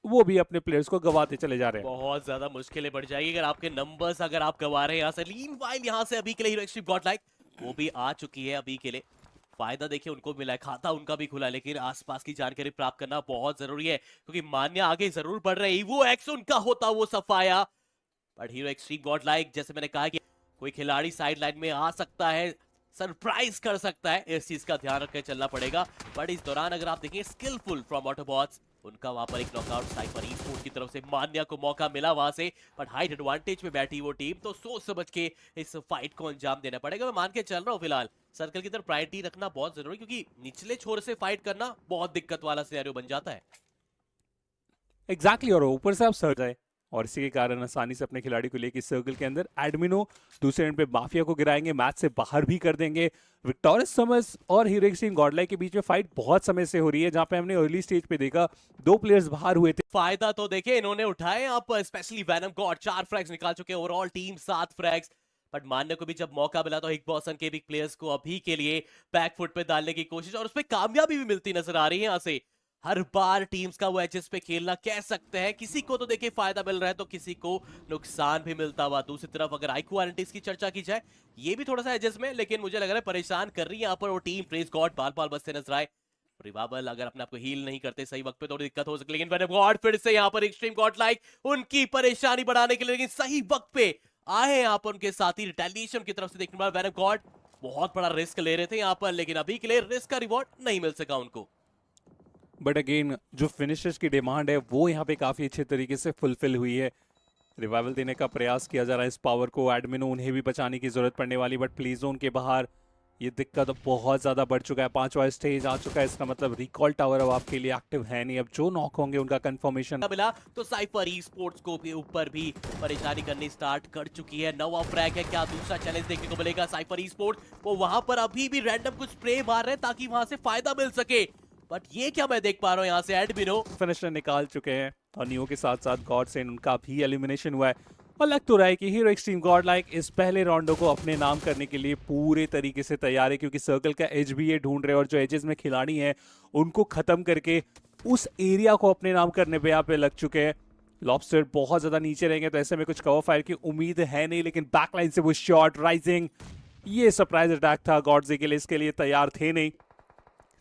वो भी अपने प्लेयर्स को गवाते चले जा रहे हैं। बहुत ज्यादा मुश्किलें बढ़ जाएगी अगर आपके नंबर्स अगर आप गवा रहे हैं यहाँ से। लीन वाइल यहाँ से अभी के लिए हीरो एक्सट्रीम गॉडलाइक वो भी आ चुकी है अभी के लिए। फायदा देखिए उनको मिला है, खाता उनका भी खुला है, लेकिन आसपास की जानकारी प्राप्त करना बहुत जरूरी है क्योंकि मान्या आगे जरूर बढ़ रहे हैं। वो एक्स उनका होता वो सफाया, बट हीरो एक्सट्रीम गॉडलाइक जैसे मैंने कहा कि कोई खिलाड़ी साइड लाइन में आ सकता है, सरप्राइज कर सकता है, इस चीज का ध्यान रखकर चलना पड़ेगा। बट इस दौरान अगर आप देखें स्किलफुल फ्रॉम ऑटोबॉट्स, उनका वहां पर एक नॉकआउट साइफर ई-स्पोर्ट की तरफ से मान्या को मौका मिला वहां से, बट हाइट एडवांटेज में बैठी वो टीम, तो सोच समझ के इस फाइट को अंजाम देना पड़ेगा। मैं मान के चल रहा हूँ फिलहाल सर्कल की तरफ प्रायोरिटी रखना बहुत जरूरी, क्योंकि निचले छोर से फाइट करना बहुत दिक्कत वाला सिनेरियो बन जाता है। एग्जैक्टली, और ऊपर से आप सर जाए और इसी के कारण आसानी से अपने खिलाड़ी को लेकर सर्कल के अंदर एडमिनो दूसरे एंड पे माफिया को गिराएंगे, मैच से बाहर भी कर देंगे। विक्टोरियस समर्स और हीरो एक्सट्रीम गॉडलाइक के बीच में फाइट बहुत समय से हो रही है, जहां पे हमने अर्ली स्टेज पे देखा 2 प्लेयर्स बाहर हुए थे। फायदा तो देखिए इन्होंने उठाए यहाँ पर, स्पेशली वैनम गॉड 4 फ्रैग्स निकाल चुके हैं, ओवरऑल टीम 7 फ्रैग्स। बट मान्य को भी जब मौका मिला तो हिकबॉसन के भी प्लेयर्स को अभी के लिए बैक फुट पे डालने की कोशिश, और उसपे कामयाबी भी मिलती नजर आ रही है। यहाँ से हर बार टीम्स का वो एजेस पे खेलना कह सकते हैं, किसी को तो देखिए फायदा मिल रहा है तो किसी को नुकसान भी मिलता हुआ। दूसरी तरफ अगर आईक्यू आरएनटीज की चर्चा की जाए, ये भी थोड़ा सा एजेस में, लेकिन मुझे लग रहा है परेशान कर रही है यहाँ पर वो टीम। प्रेज गॉड बाल बाल बसते नजर आए। रिवाबल अगर अपने आपको हील नहीं करते सही वक्त पे थोड़ी दिक्कत हो सकती है, लेकिन वैनम गॉड फिर से यहाँ पर एक्सट्रीम गॉडलाइक उनकी परेशानी बढ़ाने के लिए, लेकिन सही वक्त पे आए यहाँ पर उनके साथी। रिटेलिएशन की तरफ से देखने वाला वैनम गॉड बहुत बड़ा रिस्क ले रहे थे यहाँ पर, लेकिन अभी के लिए रिस्क का रिवॉर्ड नहीं मिल सका उनको। बट अगेन जो फिनिशर्स की डिमांड है वो यहाँ पे काफी अच्छे तरीके से फुलफिल हुई है। रिवाइवल देने का प्रयास किया जा रहा है इस पावर को, एडमिनो उन्हें भी बचाने की जरूरत पड़ने वाली, बट प्ले जोन के बाहर ये दिक्कत बहुत ज्यादा बढ़ चुका है। 5वां स्टेज आ चुका है, इसका मतलब रिकॉल टावर अब आपके लिए एक्टिव है नहीं। अब जो नॉक होंगे उनका कंफर्मेशन मिला तो साइफर ई स्पोर्ट्स को भी ऊपर भी परेशानी करनी स्टार्ट कर चुकी है। नवा फ्रैग है, क्या दूसरा चैलेंज देखने को मिलेगा साइफर ई स्पोर्ट्स? वो वहां पर अभी भी रैंडम कुछ स्प्रे मार रहे हैं ताकि वहां से फायदा मिल सके, बट ये क्या मैं देख पा रहा हूँ यहाँ से एडमिनो फिनिशर निकाल चुके हैं और नियो के साथ साथ गॉड से उनका भी एलिमिनेशन हुआ है। और लग तो रहा है कि हीरो एक्सट्रीम गॉडलाइक इस पहले राउंडो को अपने नाम करने के लिए पूरे तरीके से तैयार है, क्योंकि सर्कल का एज भी ये ढूंढ रहे हैं और जो एजेस में खिलाड़ी हैं उनको खत्म करके उस एरिया को अपने नाम करने पे यहाँ पे लग चुके हैं। लॉबस्टर बहुत ज्यादा नीचे रहेंगे तो ऐसे में कुछ कवर फायर की उम्मीद है नहीं, लेकिन बैकलाइन से वो शॉट राइजिंग, ये सरप्राइज अटैक था गॉडजे के लिए, इसके लिए तैयार थे नहीं।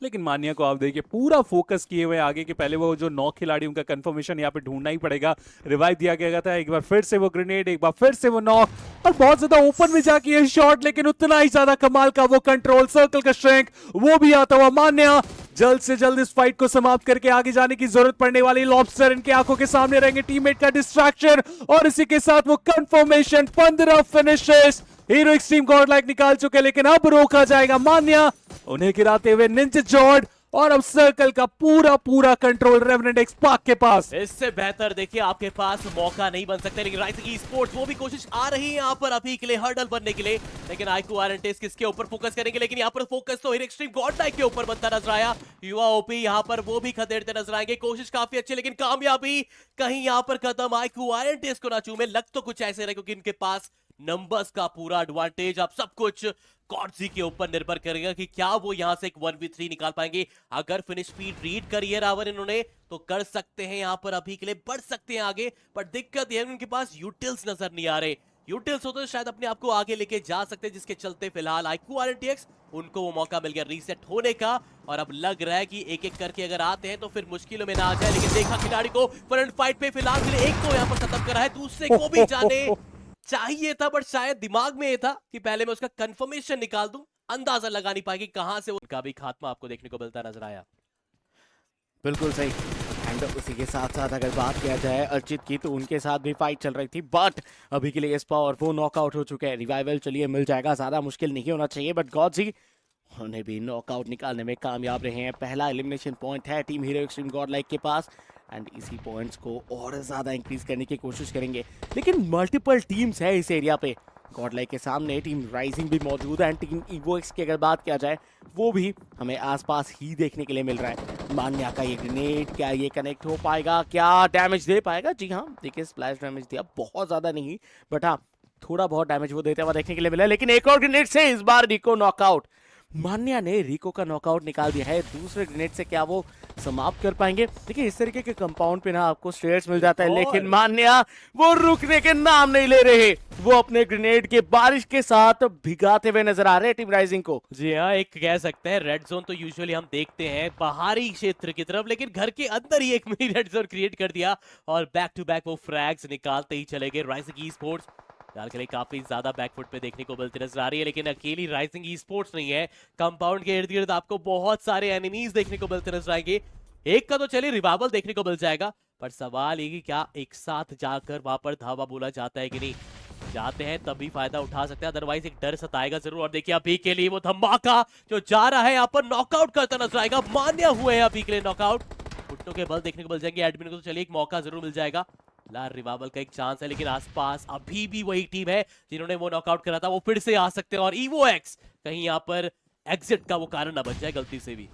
लेकिन मान्या को आप देखिए पूरा फोकस किए हुए आगे के, पहले वो जो 9 खिलाड़ी उनका कंफर्मेशन यहाँ पे ढूंढना ही पड़ेगा। रिवाइव दिया गया था, एक बार फिर से वो ग्रेनेड, एक बार फिर से वो नॉक, और बहुत ज्यादा ओपन में जाके ये शॉट, लेकिन उतना ही ज्यादा कमाल का वो कंट्रोल, सर्कल का स्ट्रेंथ वो भी आता हुआ। मान्या जल्द से जल्द इस फाइट को समाप्त करके आगे जाने की जरूरत पड़ने वाली। लॉबस्टर इनके आंखों के सामने रहेंगे, टीममेट का डिस्ट्रैक्शन और इसी के साथ वो confirmation. 15 finishes hero extreme Godlike निकाल चुके, लेकिन अब रोका जाएगा मान्या उन्हें गिराते हुए निंजा जॉर्ड, और अब सर्कल का पूरा कंट्रोल रेवेनेंट एक्सपार्क के पास। इससे बेहतर देखिए आपके पास मौका नहीं बन सकते, लेकिन राइजिंग ई स्पोर्ट्स वो भी कोशिश आ रही है यहाँ पर अभी के लिए हर्डल बनने के लिए, लेकिन आईक्यू आरएनटीज किसके ऊपर फोकस करेंगे? लेकिन यहाँ पर फोकस तो हीरो एक्सट्रीम गॉडलाइक के ऊपर बनता नजर आया। युवा ओपी यहाँ पर वो भी खदेड़ते नजर आएंगे, कोशिश काफी अच्छी लेकिन कामयाबी कहीं यहाँ पर खत्म। आईक्यू आरएनटीज को ना चूमे, लग तो कुछ ऐसे रहे क्योंकि इनके पास नंबर्स का पूरा एडवांटेज। अब सब कुछ गॉडजी के ऊपर निर्भर करेगा कि क्या वो यहां से एक 1v3 निकाल पाएंगे। अगर फिनिश स्पीड रीड करी है रावण इन्होंने तो कर सकते हैं यहाँ पर अभी के लिए, बढ़ सकते हैं आगे, पर दिक्कत यह है उनके पास यूटिल्स नजर नहीं आ रहे। यूटिल्स होते तो शायद अपने आप को आगे लेके जा सकते, जिसके चलते फिलहाल आईक्यू आरएनटीएक्स उनको वो मौका मिल गया रीसेट होने का, और अब लग रहा है कि एक एक करके अगर आते हैं तो फिर मुश्किलों में ना आ जाए। लेकिन देखा खिलाड़ी को फ्रंट फाइट पे फिलहाल के लिए एक को यहाँ पर खत्म करा है, दूसरे को भी जाने चाहिए था, बट शायद दिमाग में ये था कि पहले मैं उसका कंफर्मेशन निकाल दूं, अंदाजा लगा नहीं पाएगी कहां से उनका भी खात्मा आपको देखने को मिलता नजर आया। बिल्कुल सही। एंड उसी के साथ साथ अगर बात किया जाए अर्चित की, तो उनके साथ भी फाइट चल रही थी, बट अभी के लिए स्पा और वो नॉकआउट हो चुके हैं। रिवाइवल चलिए मिल जाएगा, ज्यादा मुश्किल नहीं होना चाहिए, बट गॉडजी उन्हें भी नॉकआउट निकालने में कामयाब रहे हैं। पहला एलिमिनेशन पॉइंट है टीम हीरो एक्सट्रीम गॉडलाइक के पास, एंड इसी पॉइंट्स को और ज़्यादा इंक्रीज करने की कोशिश करेंगे, लेकिन मल्टीपल टीम्स है इस एरिया पे। गॉडलाइक के सामने टीम राइजिंग भी मौजूद है, एंड टीम इवोएक्स की अगर बात किया जाए वो भी हमें आसपास ही देखने के लिए मिल रहा है। मान्या का ये ग्रेनेड, क्या ये कनेक्ट हो पाएगा, क्या डैमेज दे पाएगा? जी हाँ, देखिए स्प्लैश डैमेज दिया, बहुत ज़्यादा नहीं, बट हाँ थोड़ा बहुत डैमेज वो देते हुआ देखने के लिए मिला। लेकिन एक और ग्रेनेड से इस बार रिको नॉकआउट। मान्या ने रिको का नॉकआउट निकाल दिया है। दूसरे ग्रेनेड से क्या वो समाप्त कर पाएंगे। देखिए इस तरीके के कंपाउंड पे ना आपको स्टेयर्स मिल जाता है, और- लेकिन मान्या वो रुकने के नाम नहीं ले रहे। वो अपने ग्रेनेड के बारिश के साथ भिगाते हुए नजर आ रहे हैं टीम राइजिंग को। जी हाँ, एक कह सकते हैं रेड जोन तो यूजुअली हम देखते हैं बाहरी क्षेत्र की तरफ, लेकिन घर के अंदर ही एक मिनी रेड जोन क्रिएट कर दिया और बैक टू बैक वो फ्रैग्स निकालते ही चले गए राइजिंग ई स्पोर्ट्स। फिलहाल के लिए काफी ज्यादा बैकफुट पे देखने को मिलती नजर आ रही है, लेकिन अकेली राइजिंग ई स्पोर्ट्स नहीं है। कंपाउंड के इर्द गिर्द आपको बहुत सारे एनिमीज देखने को मिलते नजर आएंगे। एक का तो चलिए रिवाइवल देखने को मिल जाएगा, पर सवाल ये कि क्या एक साथ जाकर वहां पर धावा बोला जाता है कि नहीं। जाते हैं तभी फायदा उठा सकते हैं, अदरवाइज एक डर सताएगा जरूर। और देखिए अभी के लिए वो धमाका जो जा रहा है यहाँ पर नॉकआउट करता नजर आएगा। मान्य हुए हैं अभी के लिए नॉकआउट, घुटनों के बल देखने को मिल जाएंगे एडमिन को, तो चलिए एक मौका जरूर मिल जाएगा। लार रिवाइवल का एक चांस है, लेकिन आसपास अभी भी वही टीम है जिन्होंने वो नॉकआउट करा था, वो फिर से आ सकते हैं। और ईवो एक्स कहीं यहाँ पर एग्जिट का वो कारण ना बन जाए गलती से भी।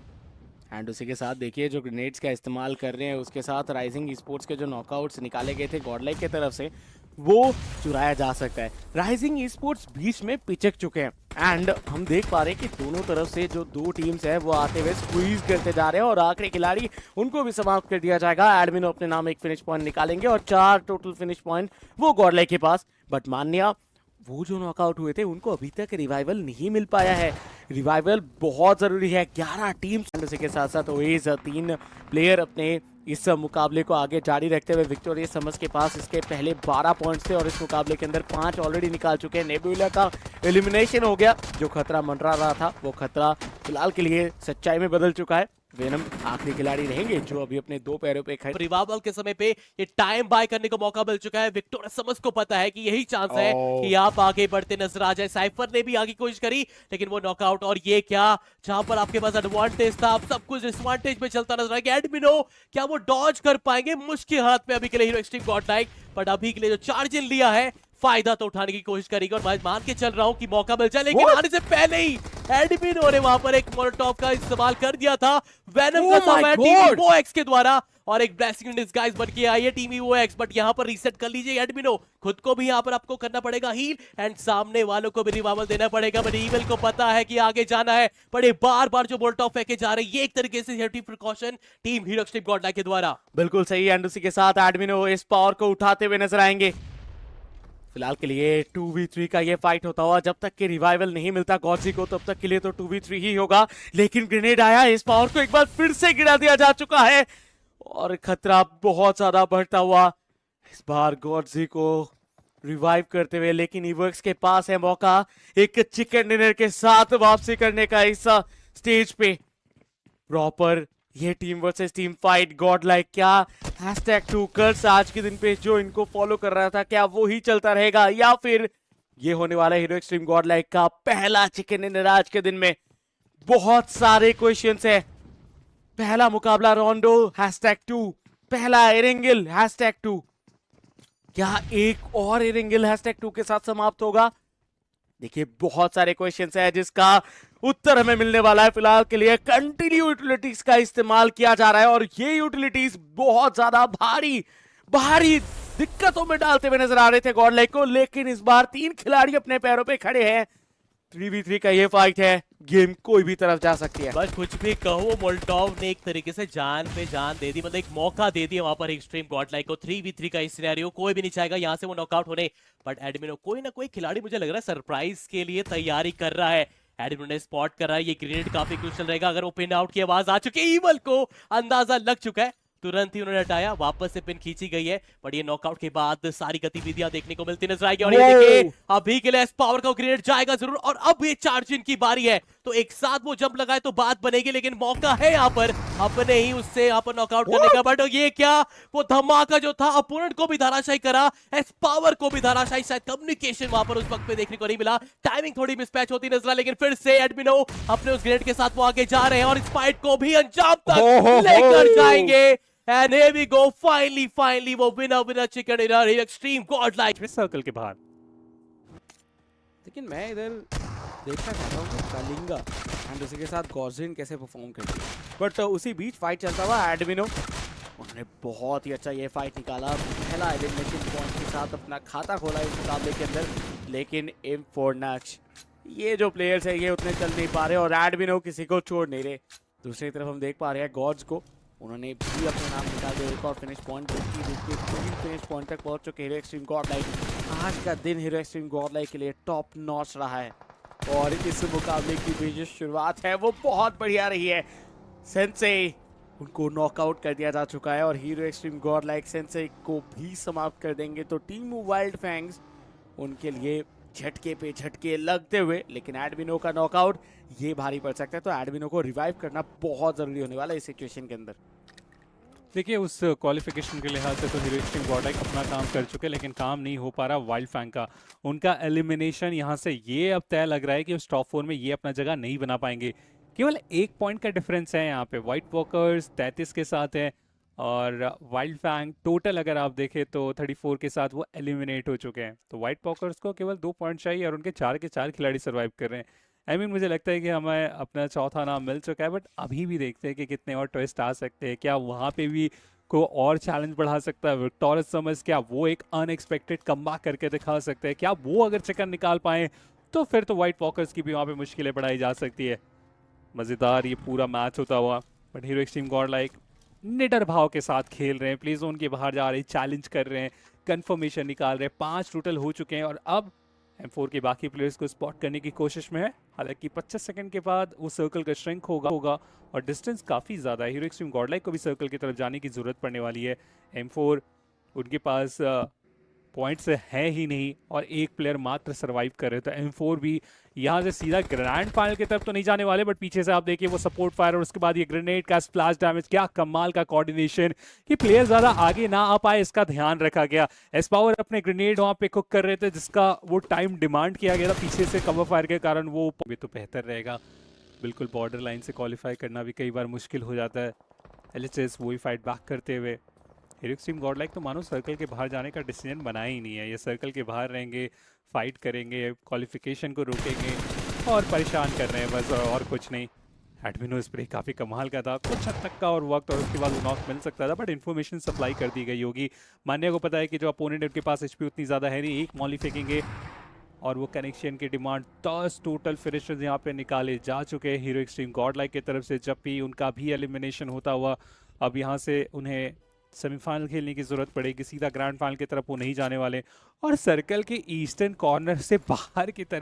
एंड उसी के साथ देखिए जो ग्रेनेड्स का इस्तेमाल कर रहे हैं, उसके साथ राइजिंग स्पोर्ट्स के जो नॉकआउट्स निकाले गए थे गॉडलाइक की तरफ से, वो चुराया जा सकता है। राइजिंग स्पोर्ट्स बीच में पिचक चुके हैं एंड हम देख पा रहे हैं कि दोनों तरफ से जो दो टीम्स है वो आते हुए स्क्वीज करते जा रहे हैं और आखिरी खिलाड़ी उनको भी समाप्त कर दिया जाएगा। एडमिन अपने नाम एक फिनिश पॉइंट निकालेंगे और 4 टोटल फिनिश पॉइंट वो गॉडलाइक के पास। बट मान्या वो जो नॉकआउट हुए थे उनको अभी तक रिवाइवल नहीं मिल पाया है। रिवाइवल बहुत जरूरी है। 11 टीम्स के साथ साथ ओएज 3 प्लेयर अपने इस मुकाबले को आगे जारी रखते हुए विक्टोरिया समर्स के पास इसके पहले 12 पॉइंट्स थे और इस मुकाबले के अंदर 5 ऑलरेडी निकाल चुके हैं। नेबुला का एलिमिनेशन हो गया, जो खतरा मंडरा रहा था वो खतरा फिलहाल के लिए सच्चाई में बदल चुका है। वेनम आखिरी खिलाड़ी रहेंगे जो अभी अपने 2 पैरों पे खड़े। रिवाइवल के समय पे ये टाइम बाय करने को मौका मिल चुका है। विक्टोरिया समर्स को पता है कि यही चांस है कि आप आगे बढ़ते नजर आ जाए। साइफर ने भी आगे कोशिश करी, लेकिन वो नॉकआउट। और ये क्या, जहां पर आपके पास एडवांटेज था आप सब कुछ डिसएडवांटेज में चलता नजर आएगा। एडमिनो क्या वो डॉज कर पाएंगे? मुश्किल हालत में अभी के लिए हीरो एक्सट्रीम गॉडलाइक, बट अभी के लिए जो चार्ज इन लिया है फायदा तो उठाने की कोशिश करेगी। और मैं मान के चल रहा हूं कि मौका मिल जाए, लेकिन आने से पहले ही एडमिनो ने वहां पर एक मोलोटॉव का इस्तेमाल कर दिया था वेनम का समय टीम ईवो एक्स के द्वारा, और एक ब्लेसिंग इन डिस्गाइज बन के आई है टीम ईवो एक्स। बट यहां पर रीसेट कर लीजिए एडमिनो, खुद को भी यहां पर आपको करना पड़ेगा हील एंड सामने वालों को भी रिवाइवल देना पड़ेगा। बट ईवल को पता है कि आगे जाना है, बड़े बार बार जो मोलोटॉव फेंके जा रहे हैं, ये एक तरीके से safety precaution team hero extreme Godlike के द्वारा। बिल्कुल सही। एंड उसी के साथ एडमिनो इस पावर को उठाते हुए नजर आएंगे। फिलहाल के लिए 2v3 का ये फाइट होता हुआ, जब तक कि रिवाइवल नहीं मिलता गॉडजी को तब तक के लिए तो 2v3 ही होगा। लेकिन ग्रेनेड आया, इस पावर को एक बार फिर से गिरा दिया जा चुका है और खतरा बहुत ज्यादा बढ़ता हुआ इस बार गॉडजी को रिवाइव करते हुए। लेकिन ईवर्क्स के पास है मौका एक चिकन डिनर के साथ वापसी करने का इस स्टेज पे। प्रॉपर ये team versus team fight Godlike, क्या #2 कर्स आज के दिन पे जो इनको फॉलो कर रहा था, क्या वो ही चलता रहेगा या फिर ये होने वाला हीरो एक्सट्रीम गॉडलाइक का पहला चिकन डिनर आज के दिन में? बहुत सारे क्वेश्चंस है। पहला मुकाबला रोंडो #2, पहला एरेंगल #2, क्या एक और एरेंगल #2 के साथ समाप्त होगा? देखिए बहुत सारे क्वेश्चंस है जिसका उत्तर हमें मिलने वाला है। फिलहाल के लिए कंटिन्यू यूटिलिटीज का इस्तेमाल किया जा रहा है और ये यूटिलिटीज बहुत ज्यादा भारी दिक्कतों में डालते हुए नजर आ रहे थे गॉडलाइक को। लेकिन इस बार 3 खिलाड़ी अपने पैरों पे खड़े हैं। 3v3 का ये फाइट है, गेम कोई भी तरफ जा सकती है। बस कुछ भी कहो, मोल्टोव ने एक तरीके से जान पे जान दे दी, मतलब एक मौका दे दिया वहां पर एक्सट्रीम गॉडलाइक को। 3v3 का इस सिनेरियो कोई भी नहीं चाहेगा यहां से वो नॉकआउट होने, बट एडमिनो कोई ना कोई खिलाड़ी मुझे लग रहा है सरप्राइज के लिए तैयारी कर रहा है। एडमिनो ने स्पॉट कर रहा है, ये ग्रेनेड काफी क्रूशियल रहेगा। अगर वो पिन आउट की आवाज आ चुकी है, ईवल को अंदाजा लग चुका है, तुरंत ही उन्होंने हटाया, वापस से पिन खींची गई है। बट ये नॉकआउट के बाद सारी गतिविधियां देखने को मिलती नजर आएगी। और ये देखिए अभी के लिए पावर का ग्रेनेड जाएगा जरूर, और अब ये चार्ज इन की बारी है, तो एक साथ वो जंप लगाए तो बात बनेगी। लेकिन मौका है यहाँ पर अपने ही उससे यहाँ पर नॉकआउट करने का। बट ये क्या, वो धमाका जो था अपोनेंट को भी धाराशायी करा, एस पावर को भी धाराशायी। शायद कम्युनिकेशन वहां पर उस वक्त पे देखने को नहीं मिला, टाइमिंग थोड़ी मिसमैच होती नजर आ। लेकिन फिर से एडमिनो अपने उस ग्रेनेड के साथ वो आगे जा रहे हैं और इस फाइट को भी अंजाम तक लेकर जाएंगे। And here we go, finally वो winner chicken dinner extreme Godlike circle के बाहर। लेकिन मैं इधर देखना चाहता हूँ कि कलिंगा एंड उसी के साथ गॉर्जिन कैसे परफॉर्म करती है। बट उसी बीच फाइट चलता हुआ एडमिनो, उन्होंने बहुत ही अच्छा ये फाइट निकाला। पहला एलिमिनेशन पॉइंट के साथ अपना खाता खोला इस मुकाबले के अंदर। लेकिन M4Nax, ये जो प्लेयर्स है ये उतने चल नहीं पा रहे और एडमिनो किसी को छोड़ नहीं रहे। दूसरी तरफ हम देख पा रहे हैं गॉड्स को, उन्होंने भी अपने नाम निकाल दिया। एक और फिनिश पॉइंट, देखिए 3 फिनिश पॉइंट तक पहुंच चुके हीरो एक्सट्रीम गॉडलाइक। आज का दिन हीरो एक्सट्रीम गॉडलाइक के लिए टॉप नॉच रहा है और इस मुकाबले की भी जो शुरुआत है वो बहुत बढ़िया रही है। सेंसे उनको नॉकआउट कर दिया जा चुका है और हीरो एक्सट्रीम गॉडलाइक सेंसे को भी समाप्त कर देंगे। तो टीम वाइल्ड फैंग्स उनके लिए झटके पे झटके लगते हुए, लेकिन एडमिनो का नॉकआउट ये भारी पड़ सकता है। तो एडमिनो को रिवाइव करना बहुत जरूरी होने वाला है इस सिचुएशन के अंदर। देखिए उस क्वालिफिकेशन के लिहाज से तो हीरो एक्सट्रीम गॉडलाइक अपना काम कर चुके हैं, लेकिन काम नहीं हो पा रहा वाइल्ड फैंग का। उनका एलिमिनेशन यहाँ से ये अब तय लग रहा है कि उस टॉप 4 में ये अपना जगह नहीं बना पाएंगे। केवल 1 पॉइंट का डिफरेंस है यहाँ पे। वाइट वॉकर्स 33 के साथ है और वाइल्ड फैंग टोटल अगर आप देखें तो 34 के साथ वो एलिमिनेट हो चुके हैं। तो वाइट वॉकर्स को केवल 2 पॉइंट चाहिए और उनके 4 के 4 खिलाड़ी सर्वाइव कर रहे हैं। मुझे लगता है कि हमें अपना चौथा नाम मिल चुका है, बट अभी भी देखते हैं कि कितने और ट्विस्ट आ सकते हैं। क्या वहाँ पे भी को और चैलेंज बढ़ा सकता है विक्टोरियस समर्स? क्या वो एक अनएक्सपेक्टेड कमबैक करके दिखा सकते हैं? क्या वो अगर चिकन निकाल पाए तो फिर तो वाइट वॉकर्स की भी वहाँ पे मुश्किलें बढ़ाई जा सकती है। मज़ेदार ये पूरा मैच होता हुआ, बट हीरो एक्सट्रीम गॉडलाइक निडर भाव के साथ खेल रहे हैं। प्ले जोन के बाहर जा रहे हैं, चैलेंज कर रहे हैं, कंफर्मेशन निकाल रहे हैं। 5 टोटल हो चुके हैं और अब M4 के बाकी प्लेयर्स को स्पॉट करने की कोशिश में है। हालांकि 25 सेकंड के बाद वो सर्कल का श्रिंक होगा और डिस्टेंस काफ़ी ज़्यादा है। हीरो एक्सट्रीम गॉडलाइक को भी सर्कल की तरफ जाने की ज़रूरत पड़ने वाली है। M4 उनके पास पॉइंट्स है ही नहीं और एक प्लेयर मात्र सर्वाइव कर रहे। तो M4 भी यहाँ से सीधा ग्रैंड फाइनल की तरफ तो नहीं जाने वाले, बट पीछे से आप देखिए वो सपोर्ट फायर और उसके बाद ये ग्रेनेड का स्प्लैश डैमेज, क्या कमाल का कोऑर्डिनेशन कि प्लेयर ज़्यादा आगे ना आ पाए इसका ध्यान रखा गया। एसपावर अपने ग्रेनेड वहाँ पे कुक कर रहे थे जिसका वो टाइम डिमांड किया गया था, पीछे से कवर फायर के कारण वो भी तो बेहतर रहेगा। बिल्कुल बॉर्डर लाइन से क्वालिफाई करना भी कई बार मुश्किल हो जाता है। LHS वही फाइट बैक करते हुए। हीरो एक्सट्रीम गॉडलाइक तो मानो सर्कल के बाहर जाने का डिसीजन बनाया ही नहीं है। ये सर्कल के बाहर रहेंगे, फाइट करेंगे, क्वालिफिकेशन को रोकेंगे और परेशान कर रहे हैं बस, और कुछ नहीं। एडमिनो स्प्रे काफ़ी कमाल का था, कुछ हद तक का और वक्त और उसके बाद नॉक मिल सकता था, बट इन्फॉर्मेशन सप्लाई कर दी गई होगी। मान्य को पता है कि जो अपोनेंट उनके पास HP उतनी ज़्यादा है नहीं, एक मॉली फेंकेंगे और वो कनेक्शन की डिमांड 10 टोटल फिनिशर्स यहाँ पे निकाले जा चुके हैं हीरो एक्सट्रीम गॉडलाइक की तरफ से। जब भी उनका भी एलिमिनेशन होता हुआ अब यहाँ से उन्हें सेमीफाइनल खेलने की जरूरत पड़ेगी, सीधा ग्रैंड फाइनल की तरफ वो नहीं जाने वाले और सर्कल के ईस्टर्न कॉर्नर से बाहर की तरफ